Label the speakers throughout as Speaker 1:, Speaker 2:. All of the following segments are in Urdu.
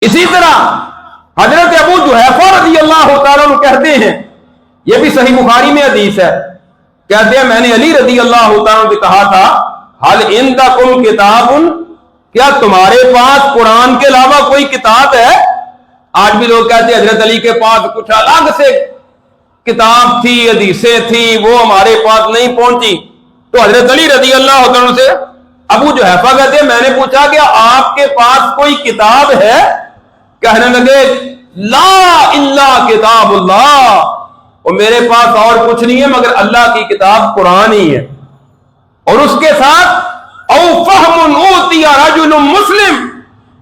Speaker 1: اسی طرح حضرت ابو جحیفہ رضی اللہ تعالیٰ عنہ کہتے ہیں، یہ بھی صحیح بخاری میں حدیث ہے، کہتے ہیں میں نے علی رضی اللہ تعالیٰ عنہ سے کہا تھا حل عندکم کتاب، کیا تمہارے پاس قرآن کے علاوہ کوئی کتاب ہے؟ آج بھی لوگ کہتے ہیں حضرت علی کے پاس کچھ الگ سے کتاب تھی، حدیثیں تھی، وہ ہمارے پاس نہیں پہنچی۔ تو حضرت علی رضی اللہ عنہ سے ابو جحیفہ کہتے ہیں میں نے پوچھا کہ آپ کے پاس کوئی کتاب ہے؟ کہنے لگے لا الا کتاب اللہ، اور میرے پاس اور کچھ نہیں ہے مگر اللہ کی کتاب قرآن ہی ہے۔ اور اس کے ساتھ او فہم اوتی رجل مسلم،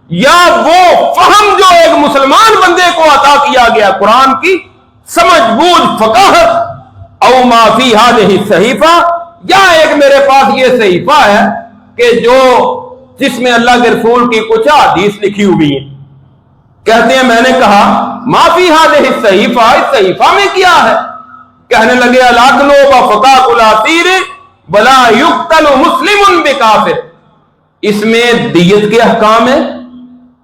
Speaker 1: یا وہ فہم جو ایک مسلمان بندے کو عطا کیا گیا قرآن کی سمجھ بوجھ فقاہت، او ما فی ہذہ الصحیفہ، یا ایک میرے پاس یہ صحیفہ ہے کہ جس میں اللہ کے رسول کی کچھ حدیث لکھی ہوئی ہیں۔ کہتے ہیں میں نے کہا ما فی ہذہ الصحیفہ، اس صحیفہ میں کیا ہے؟ کہنے لگے العدل وفقاء الاسیر ولا یقتل مسلم بکافر، اس میں دیت کے احکام ہیں،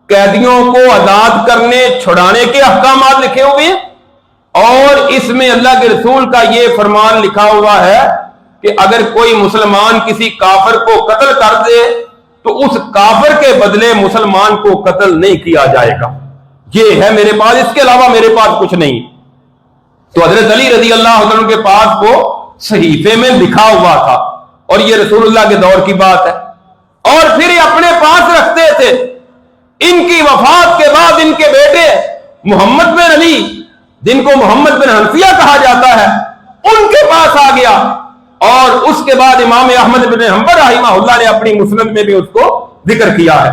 Speaker 1: قیدیوں کو آزاد کرنے چھڑانے کے احکامات لکھے ہوئے ہیں، اور اس میں اللہ کے رسول کا یہ فرمان لکھا ہوا ہے کہ اگر کوئی مسلمان کسی کافر کو قتل کر دے تو اس کافر کے بدلے مسلمان کو قتل نہیں کیا جائے گا۔ یہ ہے میرے پاس، اس کے علاوہ میرے پاس کچھ نہیں۔ تو حضرت علی رضی اللہ عنہ کے پاس کو صحیفے میں لکھا ہوا تھا، اور یہ رسول اللہ کے دور کی بات ہے، اور پھر یہ اپنے پاس رکھتے تھے۔ ان کی وفات کے بعد ان کے بیٹے محمد بن علی، جن کو محمد بن حنفیہ کہا جاتا ہے، ان کے پاس آ گیا، اور اس کے بعد امام احمد بن حنبل رحمہ اللہ نے اپنی مسند میں بھی اس کو ذکر کیا ہے۔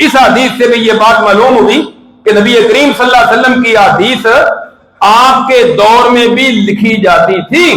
Speaker 1: اس حدیث سے بھی یہ بات معلوم ہوئی کہ نبی کریم صلی اللہ علیہ وسلم کی حدیث آپ کے دور میں بھی لکھی جاتی تھی۔